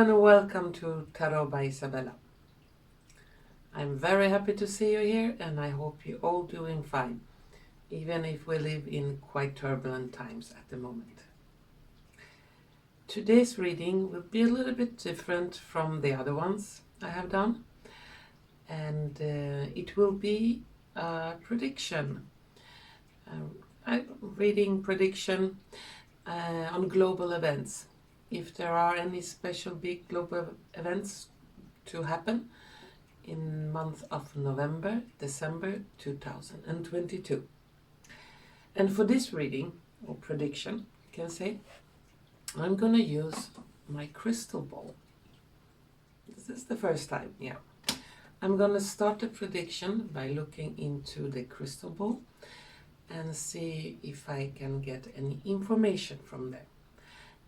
and welcome to Tarot by Izabela. I'm very happy to see you here and I hope you're all doing fine, even if we live in quite turbulent times at the moment. Today's reading will be a little bit different from the other ones I have done, and it will be a prediction, reading prediction on global events. If there are any special big global events to happen in month of November, December 2022. And for this reading, or prediction, you can say, I'm going to use my crystal ball. This is the first time, yeah. I'm going to start the prediction by looking into the crystal ball and see if I can get any information from there.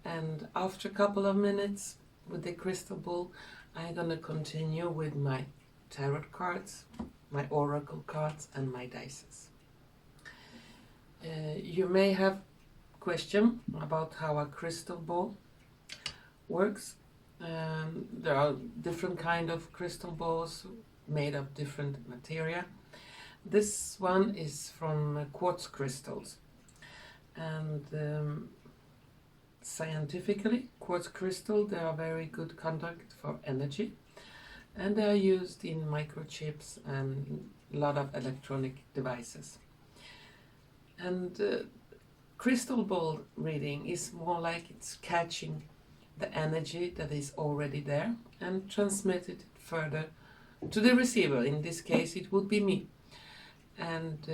And after a couple of minutes with the crystal ball, I'm going to continue with my tarot cards, my oracle cards, and my dices. You may have question about how a crystal ball works. There are different kind of crystal balls made of different materia. This one is from quartz crystals, and scientifically, quartz crystal, they are very good conduct for energy, and they are used in microchips and a lot of electronic devices. And crystal ball reading is more like it's catching the energy that is already there and transmit it further to the receiver. In this case, it would be me. And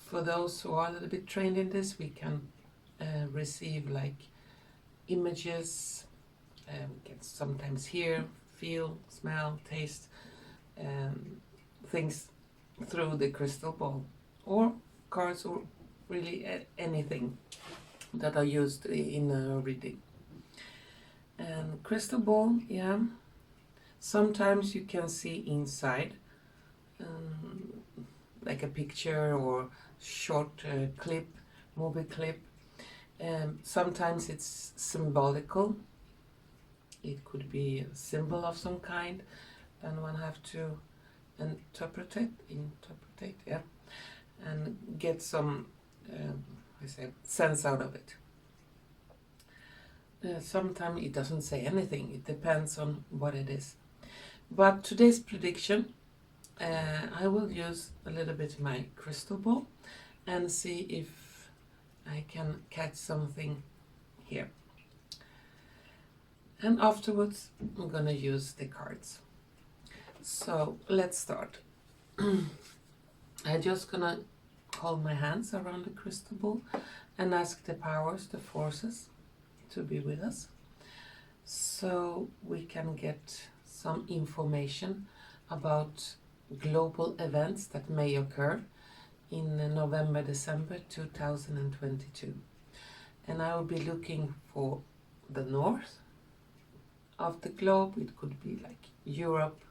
for those who are a little bit trained in this, we can receive like images, we can sometimes hear, feel, smell, taste things through the crystal ball, or cards, or really anything that are used in a reading. And crystal ball, yeah, sometimes you can see inside, like a picture or short clip, movie clip. Sometimes it's symbolical. It could be a symbol of some kind, and one have to interpret, yeah, and get some sense out of it. Sometimes it doesn't say anything. It depends on what it is. But today's prediction, I will use a little bit my crystal ball and see if I can catch something here. And afterwards, I'm going to use the cards. So let's start. I'm just going to hold my hands around the crystal ball and ask the powers, the forces, to be with us, so we can get some information about global events that may occur in November, December 2022. And I will be looking for the north of the globe. It could be like Europe,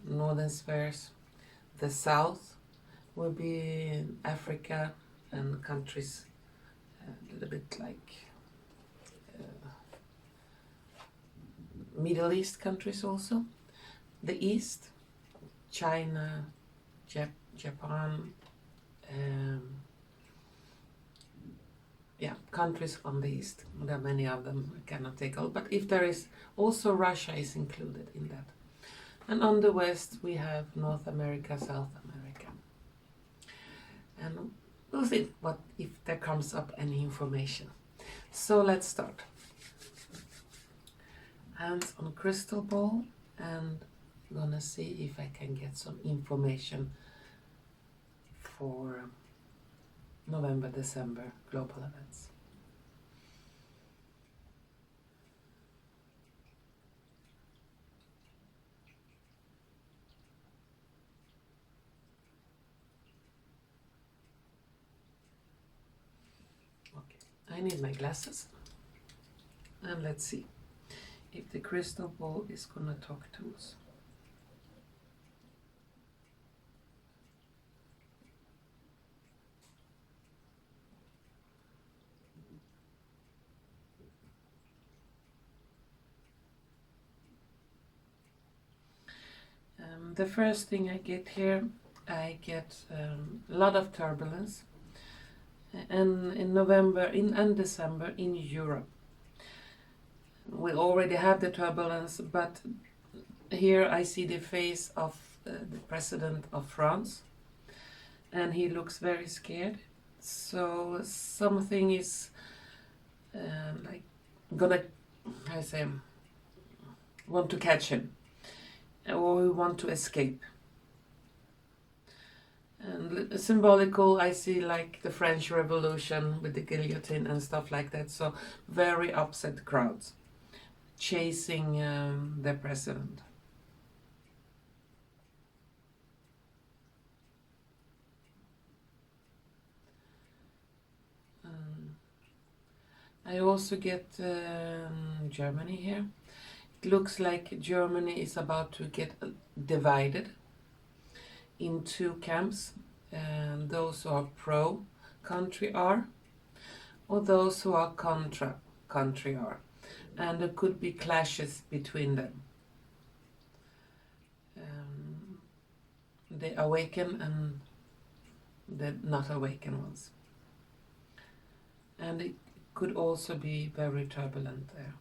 northern spheres. The south will be Africa and countries a little bit like Middle East countries also. The east, China, Japan, yeah, countries on the east. There are many of them, I cannot take all, but if there is, also Russia is included in that. And on the west we have North America, South America. And we'll see what if there comes up any information. So let's start. Hands on crystal ball, and I'm gonna see if I can get some information for November, December global events. Okay, I need my glasses, and let's see if the crystal ball is gonna talk to us. the first thing I get here, I get a lot of turbulence, and in November and December in Europe. We already have the turbulence, but here I see the face of the president of France, and he looks very scared. So something is like gonna, I say, want to catch him, or we want to escape. And symbolical, I see like the French Revolution with the guillotine and stuff like that. So very upset crowds chasing the president. I also get Germany here. It looks like Germany is about to get divided in two camps, and those who are pro country are, or those who are contra country are, and there could be clashes between them. The awakened and the not awakened ones, and it could also be very turbulent there.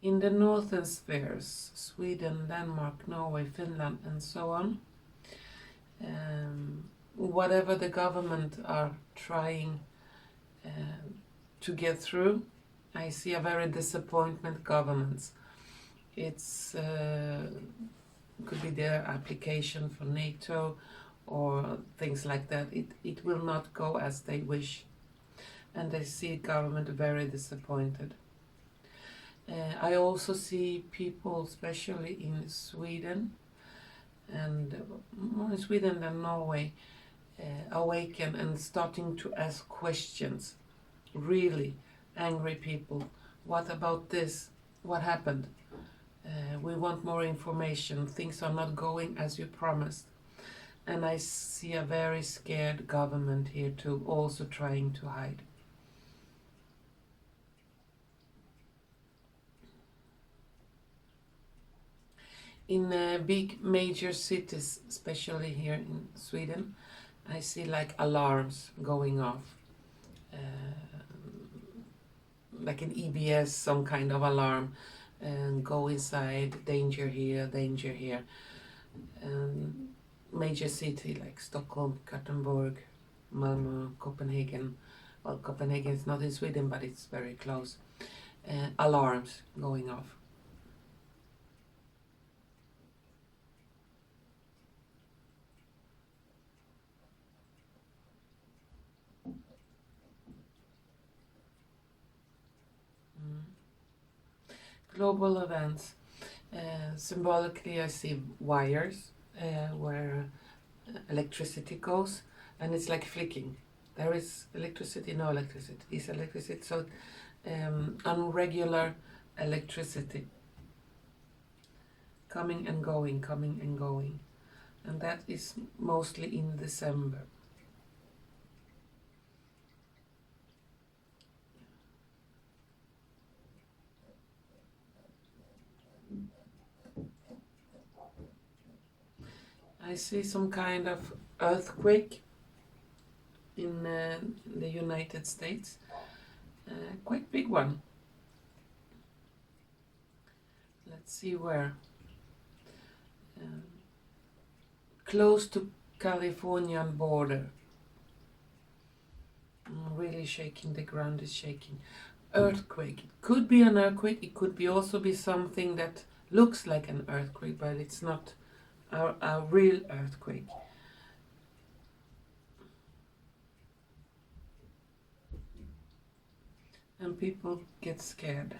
In the northern spheres, Sweden, Denmark, Norway, Finland, and so on, whatever the government are trying to get through, I see a very disappointment governments. It's could be their application for NATO or things like that. It will not go as they wish, and I see government very disappointed. I also see people, especially in Sweden, and more in Sweden than Norway, awaken and starting to ask questions. Really angry people. What about this? What happened? We want more information. Things are not going as you promised. And I see a very scared government here too, also trying to hide. In big major cities, especially here in Sweden, I see like alarms going off. Like an EBS, some kind of alarm, and go inside, danger here, danger here. Major city like Stockholm, Gothenburg, Malmö, Copenhagen. Well, Copenhagen is not in Sweden, but it's very close. Alarms going off. Global events. Symbolically, I see wires where electricity goes, and it's like flicking. There is electricity, no electricity. Is electricity, so unregular electricity. Coming and going, coming and going. And that is mostly in December. I see some kind of earthquake in the United States, quite big one. Let's see where. Close to Californian border. Really shaking, the ground is shaking. Earthquake. It could be an earthquake, it could be also be something that looks like an earthquake, but it's not a real earthquake. And people get scared.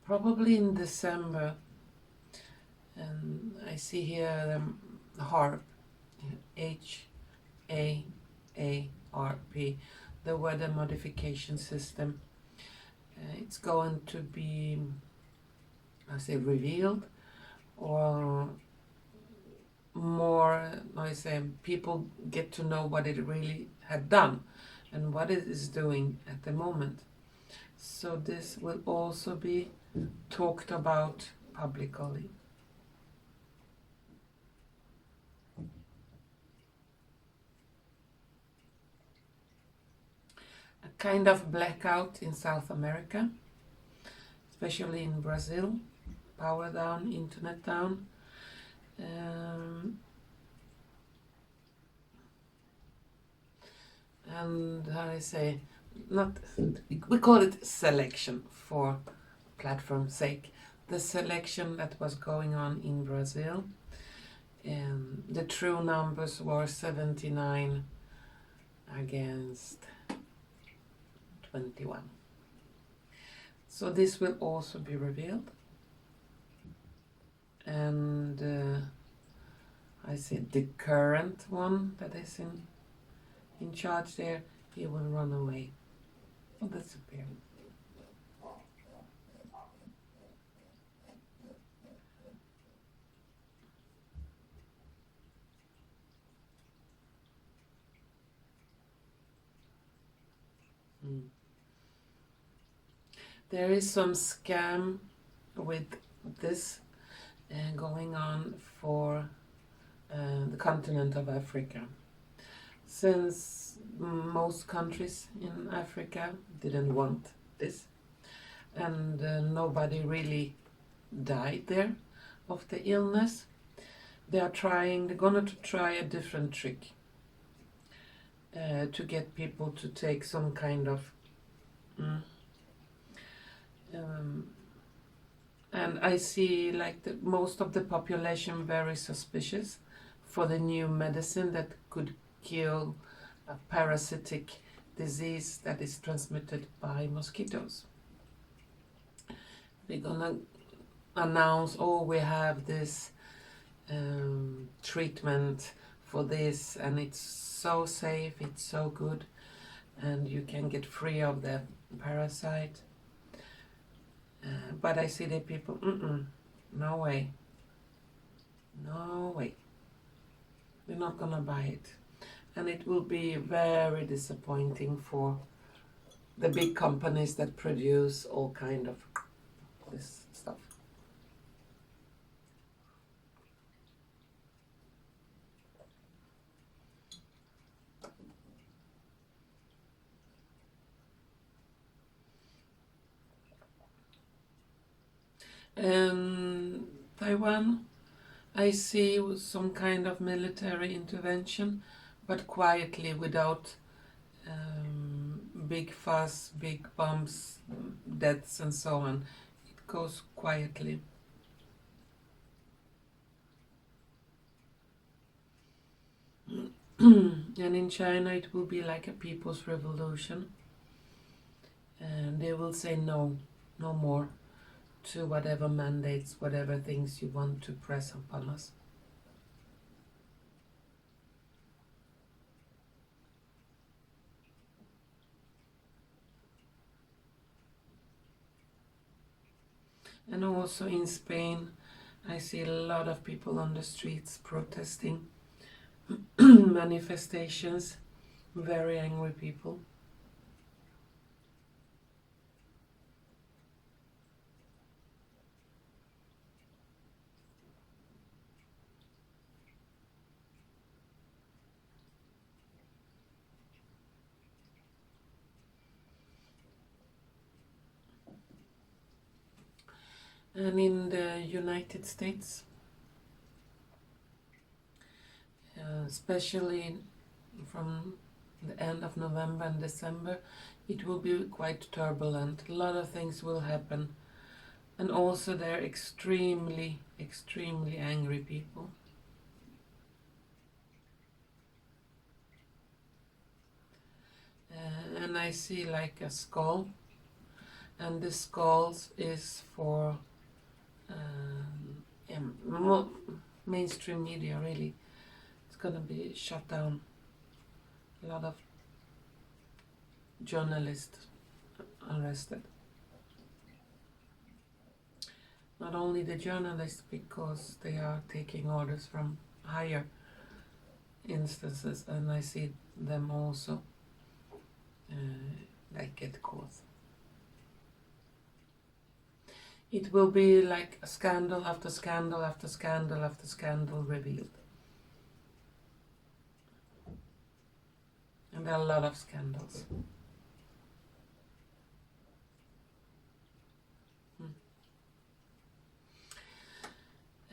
Probably in December, and I see here HARP, HAARP, the weather modification system. It's going to be, I say, revealed, or more, I say, people get to know what it really had done and what it is doing at the moment. So this will also be talked about publicly. A kind of blackout in South America, especially in Brazil. Power down, internet down. And how I say, not, we call it selection for platform's sake. The selection that was going on in Brazil, the true numbers were 79 against 21. So this will also be revealed. And I said the current one that is in charge there, he will run away or disappear. There is some scam with this going on for the continent of Africa. Since most countries in Africa didn't want this, and nobody really died there of the illness, they're going to try a different trick to get people to take some kind of and I see like most of the population very suspicious for the new medicine that could kill a parasitic disease that is transmitted by mosquitoes. We're gonna announce, oh, we have this treatment for this, and it's so safe, it's so good, and you can get free of the parasite. But I see the people, no way, no way, we're not gonna buy it. And it will be very disappointing for the big companies that produce all kind of this stuff. Taiwan, I see some kind of military intervention, but quietly, without big fuss, big bombs, deaths and so on. It goes quietly. And in China it will be like a people's revolution, and they will say no more to whatever mandates, whatever things you want to press upon us. And also in Spain, I see a lot of people on the streets protesting, manifestations, very angry people. And in the United States, especially from the end of November and December, it will be quite turbulent. A lot of things will happen. And also they're extremely, extremely angry people. And I see like a skull, and this skull is for mainstream media, really. It's gonna be shut down. A lot of journalists arrested. Not only the journalists, because they are taking orders from higher instances, and I see them also like get caught. It will be like a scandal after scandal after scandal after scandal revealed. And there are a lot of scandals.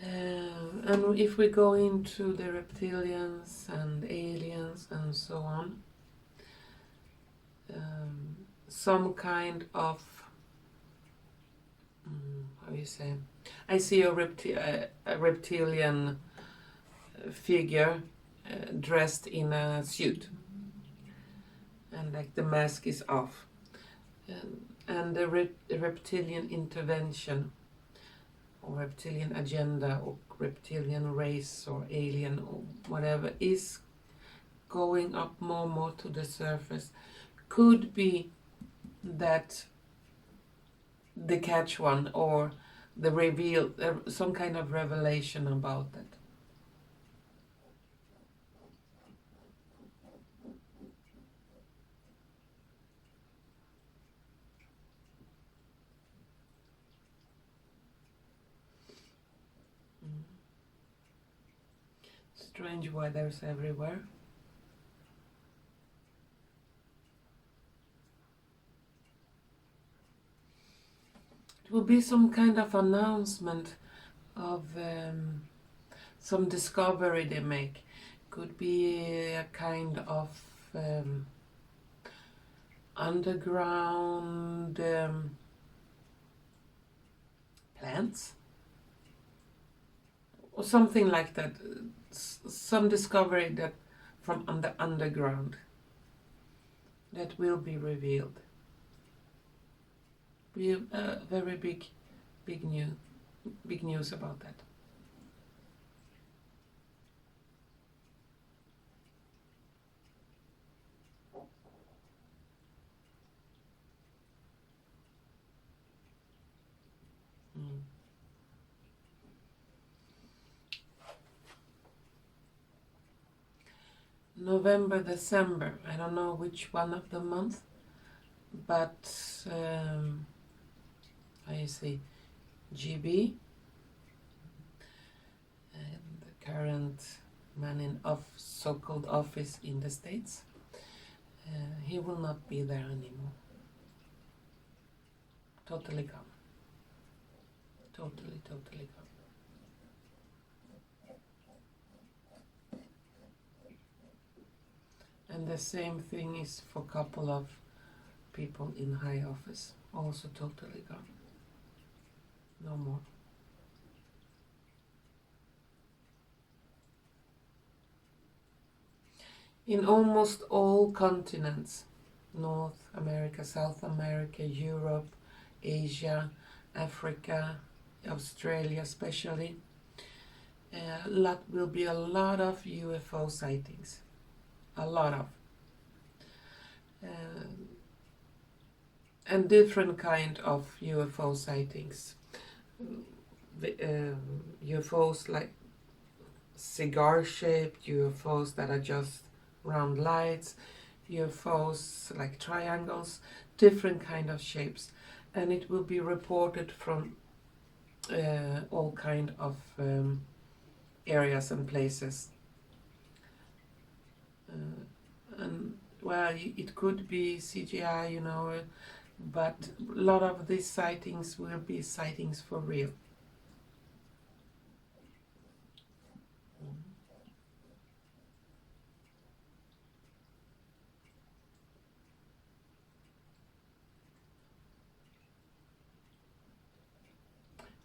And if we go into the reptilians and aliens and so on, some kind of, how you say, I see a reptilian figure dressed in a suit, and like the mask is off, and the reptilian intervention or reptilian agenda or reptilian race or alien or whatever is going up more and more to the surface. Could be that the catch one or the reveal, some kind of revelation about that. Strange weathers everywhere. It will be some kind of announcement of some discovery they make. Could be a kind of underground plants or something like that. Some discovery that from underground that will be revealed. Be a very big news about that. November, December, I don't know which one of the months, but I see GB, and the current man in so-called office in the States, he will not be there anymore. Totally gone. Totally gone. And the same thing is for a couple of people in high office, also totally gone. No more. In almost all continents, North America, South America, Europe, Asia, Africa, Australia especially, will be a lot of UFO sightings. A lot of. And different kind of UFO sightings. UFOs like cigar-shaped, UFOs that are just round lights, UFOs like triangles, different kind of shapes. And it will be reported from all kind of areas and places. And well, it could be CGI, you know, but a lot of these sightings will be sightings for real.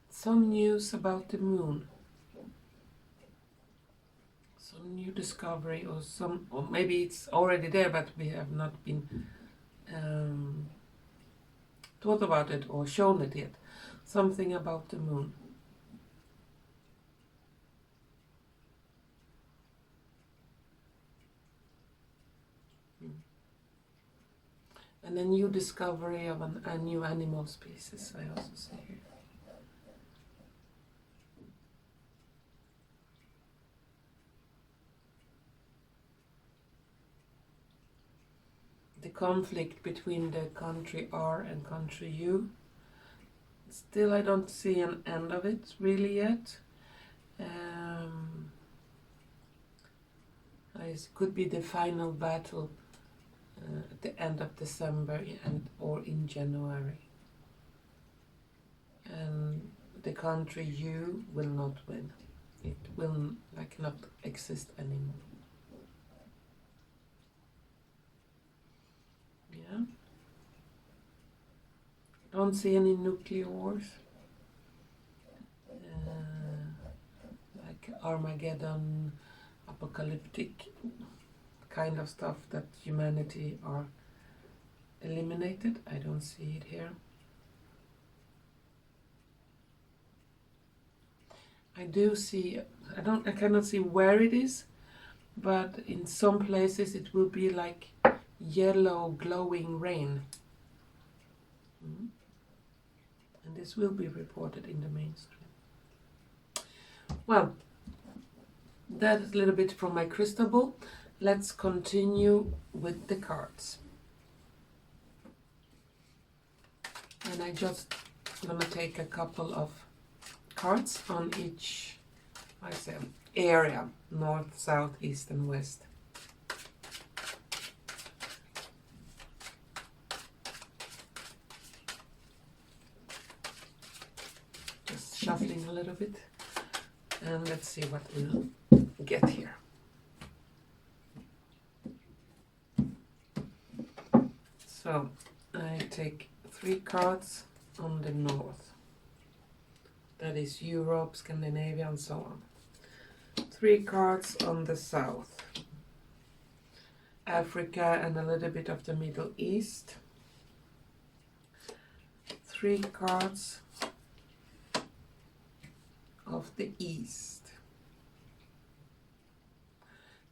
Some news about the moon. Some new discovery, or maybe it's already there, but we have not been thought about it or shown it yet. Something about the moon. And a new discovery of a new animal species, I also see here. the conflict between the country R and country U. Still, I don't see an end of it really yet. It could be the final battle at the end of December or in January. And the country U will not win. It will not exist anymore. Yeah. Don't see any nuclear wars. Like Armageddon, apocalyptic kind of stuff that humanity are eliminated. I don't see it here. I do see, I cannot see where it is, but in some places it will be like yellow glowing rain. And this will be reported in the mainstream. Well, that is a little bit from my crystal ball. Let's continue with the cards. And I just gonna take a couple of cards on each, area, north, south, east and west. Just shuffling a little bit, and let's see what we'll get here. So I take 3 cards on the north. That is Europe, Scandinavia and so on. 3 cards on the south. Africa and a little bit of the Middle East. 3 cards of the east.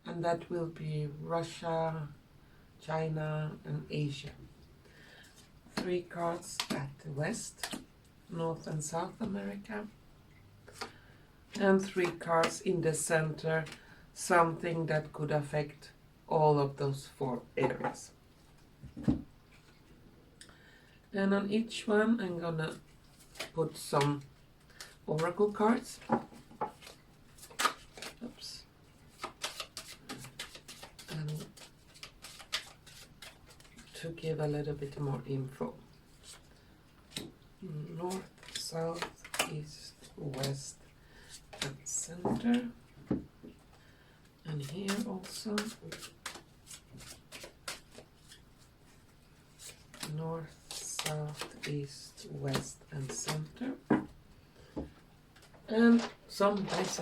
And that will be Russia, China and Asia. 3 cards at the west, North and South America. And 3 cards in the center, something that could affect all of those 4 areas. And on each one I'm gonna put some oracle cards. Oops. And to give a little bit more info. North, south, east, west and center. And here also. North, south, east, west and center. And some dice.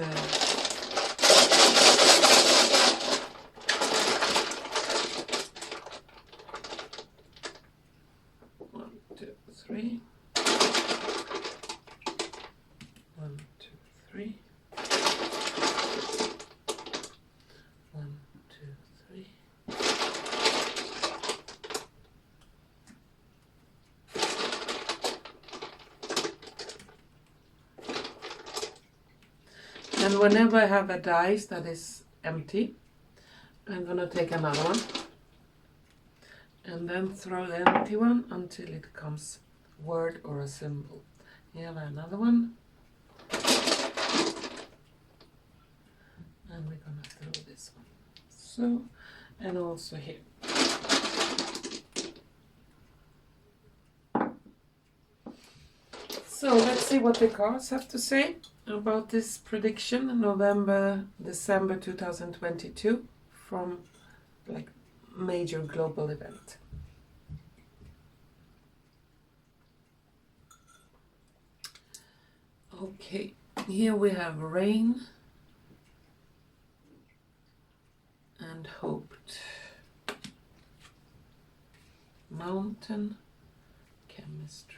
1, 2, 3. 1, 2, 3. 1, 2, 3. And whenever I have a dice that is empty, I'm gonna take another one and then throw the empty one until it comes word or a symbol. Here another one. And we're gonna throw this one. So, and also here. So let's see what the cards have to say about this prediction, December 2022, from like major global event. Okay, here we have rain and hoped, mountain, chemistry.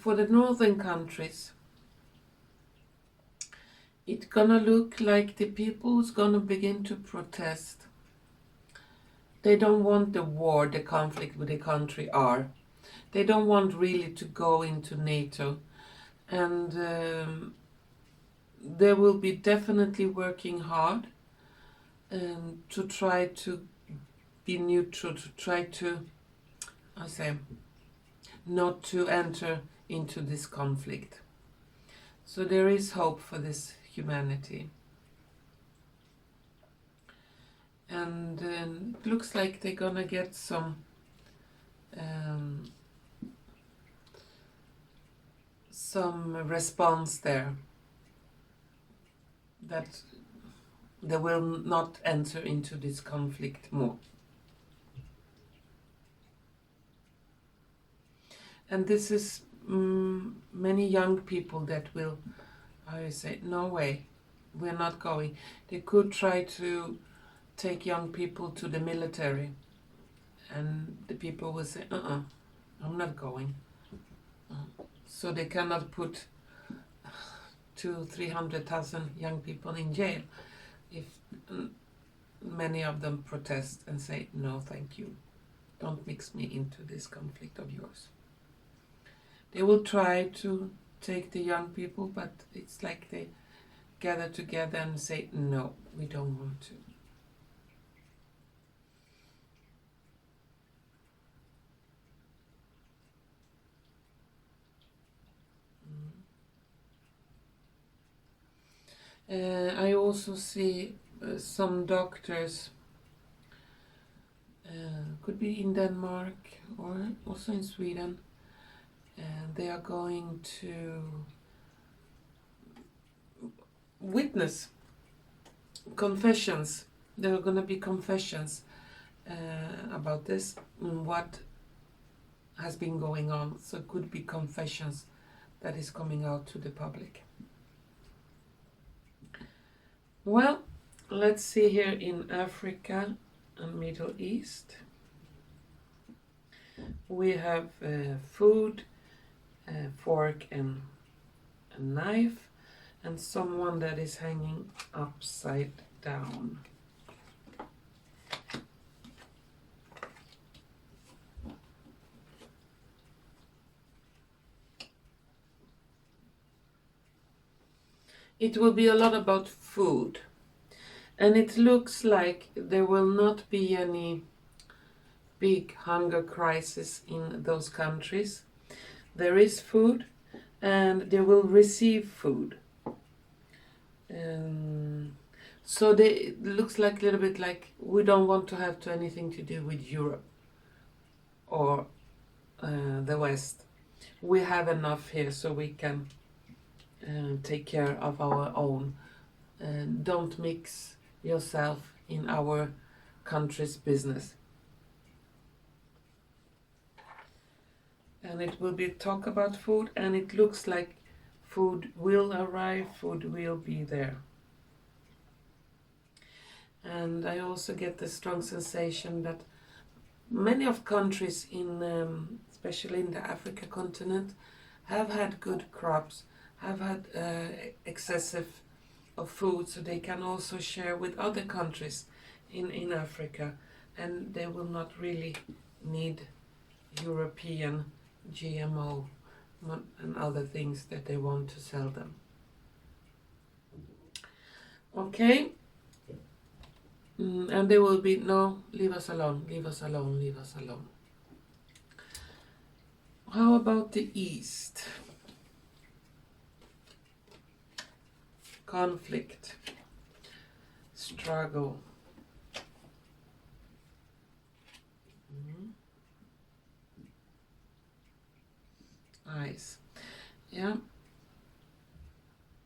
For the northern countries, it's gonna look like the people's gonna begin to protest. They don't want the war, the conflict with the country R. they don't want really to go into NATO, and they will be definitely working hard to try to be neutral, to try to, I say, not to enter into this conflict. So there is hope for this humanity. And it looks like they're gonna get some response there, that they will not enter into this conflict more. And this is many young people that will, I say, no way, we're not going. They could try to take young people to the military, and the people will say, I'm not going. So they cannot put 200,000-300,000 young people in jail if many of them protest and say, no, thank you. Don't mix me into this conflict of yours. They will try to take the young people, but it's like they gather together and say, no, we don't want to. I also see some doctors, could be in Denmark or also in Sweden, they are going to witness confessions. There are going to be confessions about this, what has been going on. So it could be confessions that is coming out to the public. Well, let's see here in Africa and Middle East. We have food, fork and a knife, and someone that is hanging upside down. It will be a lot about food, and it looks like there will not be any big hunger crisis in those countries. There is food, and they will receive food. So it looks like a little bit like we don't want to have anything to do with Europe or the West. We have enough here, so we can take care of our own. Don't mix yourself in our country's business. And it will be talk about food, and it looks like food will arrive, food will be there. And I also get the strong sensation that many of countries in, especially in the Africa continent, have had good crops, have had excessive of food, so they can also share with other countries in Africa, and they will not really need European GMO and other things that they want to sell them. Okay? And there will be no, leave us alone, leave us alone, leave us alone. How about the East? Conflict, struggle. Eyes. Yeah.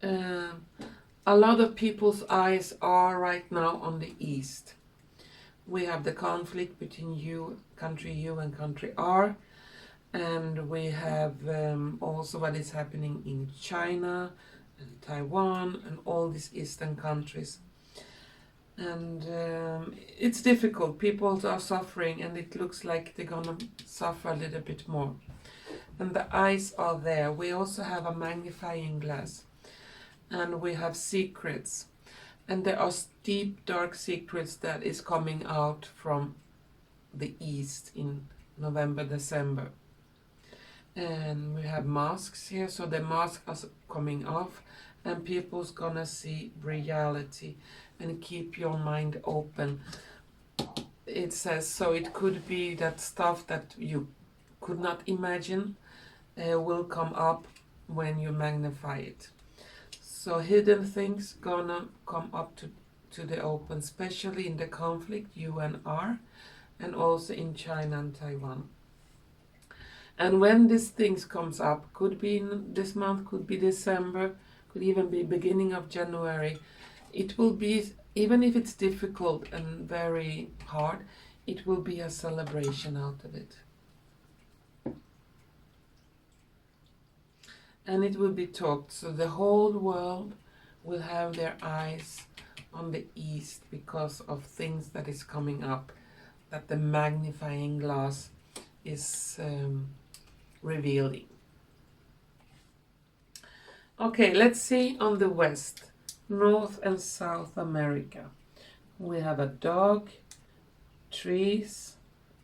A lot of people's eyes are right now on the East. We have the conflict between country U and country R, and we have also what is happening in China and Taiwan and all these Eastern countries. And it's difficult. People are suffering, and it looks like they're gonna suffer a little bit more. And the eyes are there. We also have a magnifying glass, and we have secrets, and there are deep dark secrets that is coming out from the East in November, December. And we have masks here, so the mask is coming off, and people's gonna see reality and keep your mind open. It says, so it could be that stuff that you could not imagine will come up when you magnify it. So hidden things gonna come up to the open, especially in the conflict, UNR, and also in China and Taiwan. And when these things comes up, could be in this month, could be December, could even be beginning of January, it will be, even if it's difficult and very hard, it will be a celebration out of it. And it will be talked, so the whole world will have their eyes on the east because of things that is coming up, that the magnifying glass is revealing. Okay, let's see on the west, North and South America. We have a dog, trees,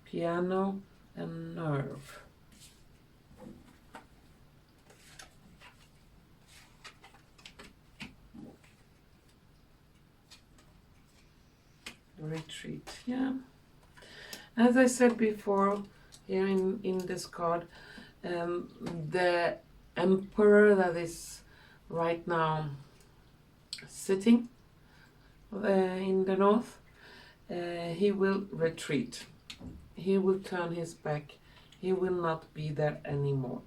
piano, and nerve. Retreat, yeah. As I said before, here in this card, the emperor that is right now sitting in the north, he will retreat. He will turn his back. He will not be there anymore.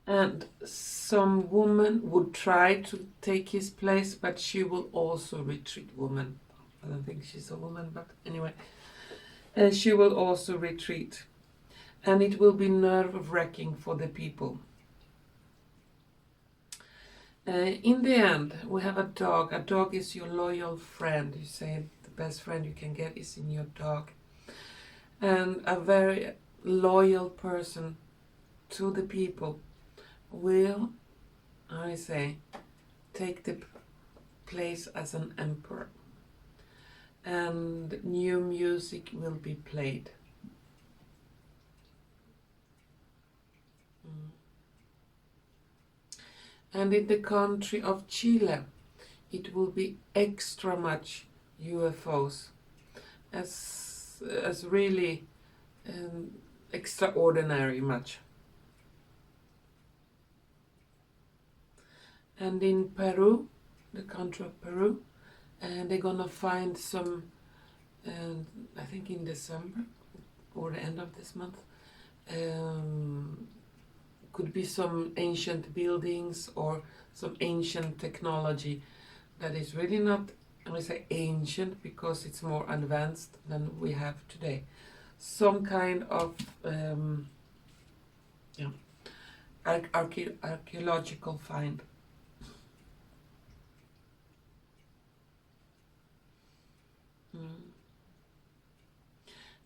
And some woman would try to take his place, but she will also retreat. Woman, I don't think she's a woman, but anyway, she will also retreat, and it will be nerve-wracking for the people. In the end, we have a dog. A dog is your loyal friend. You say the best friend you can get is in your dog, and a very loyal person to the people will, I say, take the place as an emperor, and new music will be played. And in the country of Chile, it will be extra much UFOs, as really extraordinary much. And in Peru, the country of Peru, and they're gonna find some, I think in December or the end of this month, could be some ancient buildings or some ancient technology that is really not, I would say ancient because it's more advanced than we have today. Some kind of archaeological find.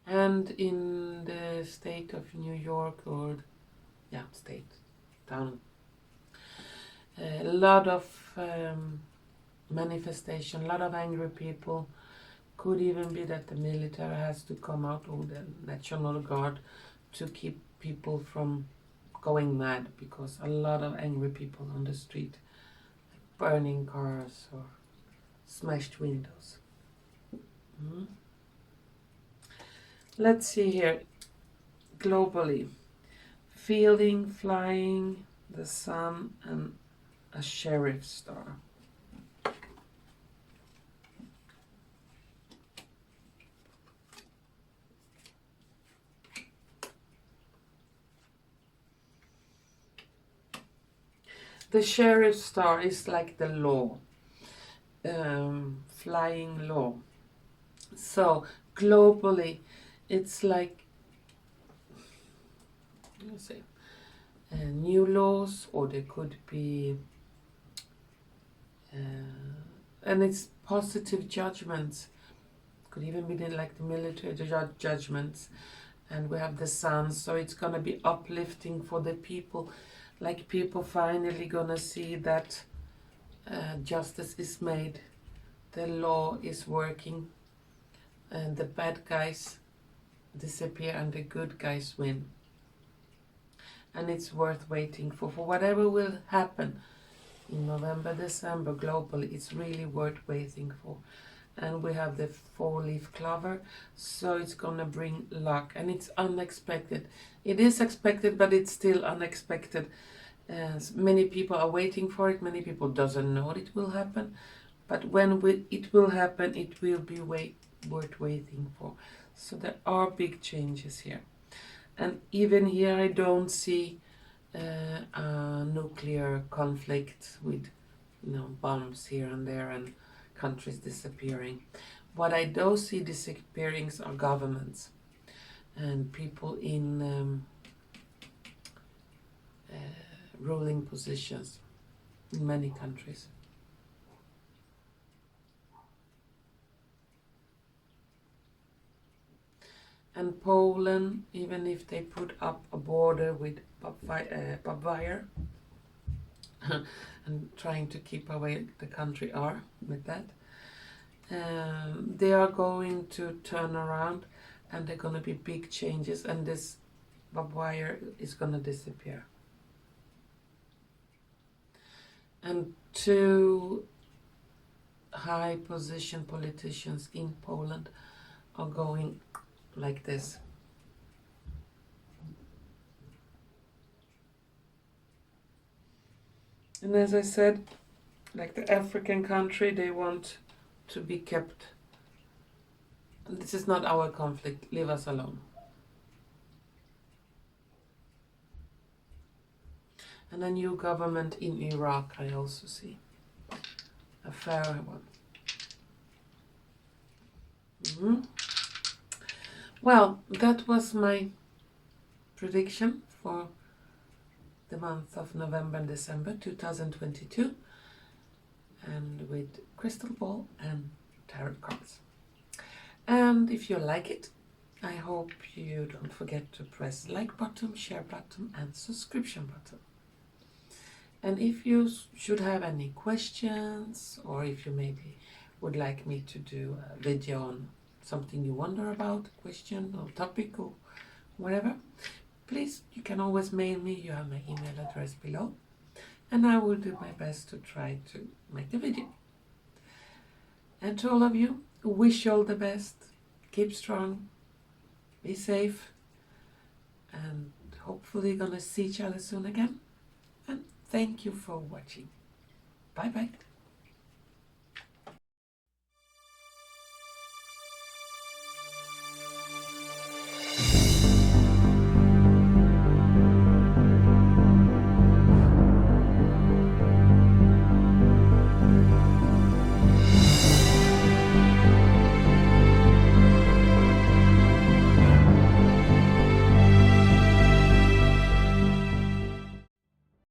And in the state of New York, or town, a lot of manifestation, a lot of angry people. Could even be that the military has to come out, or the National Guard, to keep people from going mad, because a lot of angry people on the street, like burning cars or smashed windows. Let's see here, globally, feeling, flying, the sun, and a sheriff star. The sheriff star is like the law, flying law. So globally, it's like, let's say, new laws, or there could be, and it's positive judgments. Could even be like the military judgments, and we have the sun, so it's gonna be uplifting for the people. Like people finally gonna see that justice is made, the law is working, and the bad guys disappear and the good guys win. And it's worth waiting for whatever will happen in November, December globally. It's really worth waiting for. And we have the 4-leaf clover, so it's gonna bring luck, and it's unexpected. It is expected, but it's still unexpected. Many people are waiting for it. Many people doesn't know it will happen, but when it will happen, it will be worth waiting for. So there are big changes here, and even here I don't see a nuclear conflict with, bombs here and there and countries disappearing. What I do see disappearing are governments and people in ruling positions in many countries. And Poland, even if they put up a border with barbed wire and trying to keep away the country are with that, they are going to turn around, and there are going to be big changes, and this barbed wire is going to disappear. And 2 high position politicians in Poland are going like this. And as I said, like the African country, they want to be kept. This is not our conflict, leave us alone. And a new government in Iraq I also see. A fair one. Well, that was my prediction for the month of November and December 2022, and with crystal ball and tarot cards. And if you like it, I hope you don't forget to press like button, share button and subscription button. And if you should have any questions, or if you maybe would like me to do a video on something you wonder about, question or topic or whatever, please, you can always mail me. You have my email address below, and I will do my best to try to make the video. And to all of you, wish you all the best. Keep strong, be safe, and hopefully gonna see each other soon again. And thank you for watching. Bye bye.